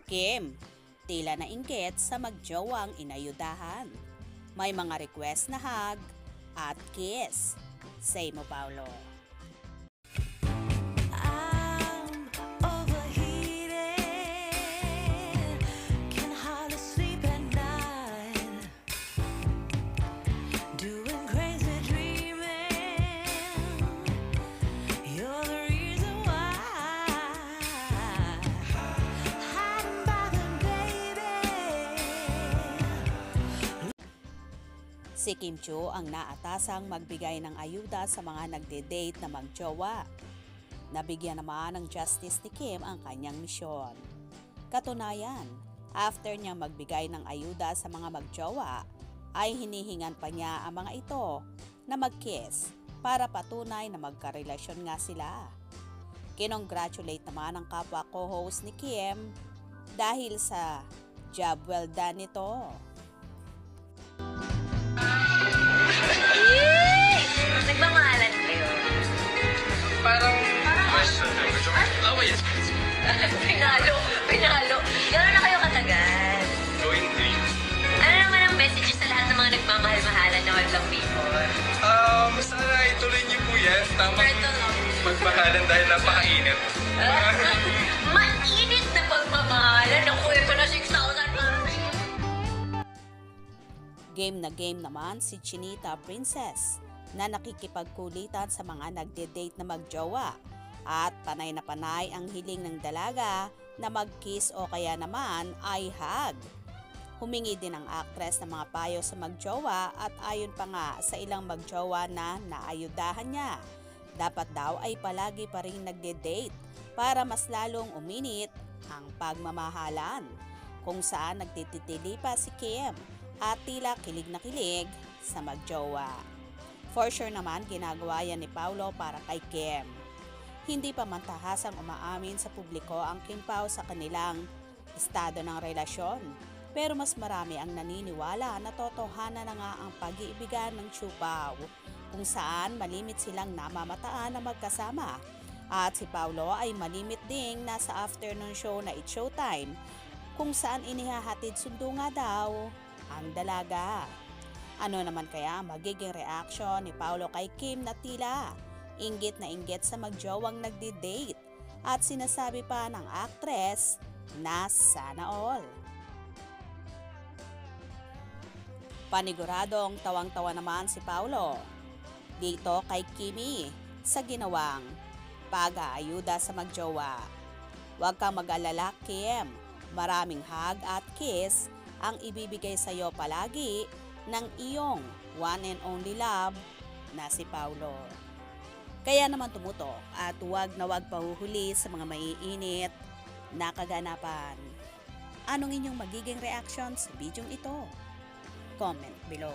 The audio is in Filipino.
Kim, tila nainggit sa magjowang inayudahan. May mga request na hug at kiss. Say mo, Paulo. I'm overheated, can hardly sleep at night, doing crazy dreaming. You're the reason why. Hiding by the baby. Si Kim Chiu ang naatasang magbigay ng ayuda sa mga nagde-date na magjowa. Nabigyan naman ng justice ni Kim ang kanyang misyon. Katunayan, after niya magbigay ng ayuda sa mga magjowa, ay hinihingan pa niya ang mga ito na mag-kiss para patunay na magkarelasyon nga sila. Kinongratulate naman ang kapwa co-host ni Kim dahil sa job well done nito. Nagmamahalan kayo. Parang Pinalo. Gano'n na kayo katagal? going green. Ano naman ang message sa lahat ng mga nagmamahal-mahalan na walang before? Sana ituloy niyo po yan. Tama Berto lang. magmahalan dahil napakainit. Mainit na pagmamahalan. Naku, ito na 6,000 na. Game na game naman si Chinita Princess na nakikipagkulitan sa mga nagde-date na magjowa at panay na panay ang hiling ng dalaga na mag-kiss o kaya naman ay hug. Humingi din ang actress ng mga payo sa magjowa at ayon pa nga sa ilang magjowa na naayudahan niya. Dapat daw ay palagi pa rin nagde-date para mas lalong uminit ang pagmamahalan. Kung saan nagtititili pa si Kim at tila kilig na kilig sa magjowa. For sure naman ginagawa yan ni Paulo para kay Kim. Hindi pa mantahasang umaamin sa publiko ang Kim Pao sa kanilang estado ng relasyon. Pero mas marami ang naniniwala na totohanan na nga ang pag-iibigan ng Chiu Pao, kung saan malimit silang namamataan na magkasama. At si Paulo ay malimit ding nasa afternoon show na It's Showtime, kung saan inihahatid sundo nga daw ang dalaga. Ano naman kaya ang magiging reaksyon ni Paulo kay Kim na tila inggit na inggit sa magjowang nagdi-date at sinasabi pa ng actress na sana all. Paniguradong tawang-tawa naman si Paulo dito kay Kimi sa ginawang pag-aayuda sa magjowa. Huwag kang mag-alala, Kim, maraming hug at kiss ang ibibigay sa iyo palagi ng iyong one and only love na si Paulo. Kaya naman tumutok at huwag na huwag pahuhuli sa mga maiinit na kaganapan. Anong inyong magiging reaction sa bidyong ito? Comment below.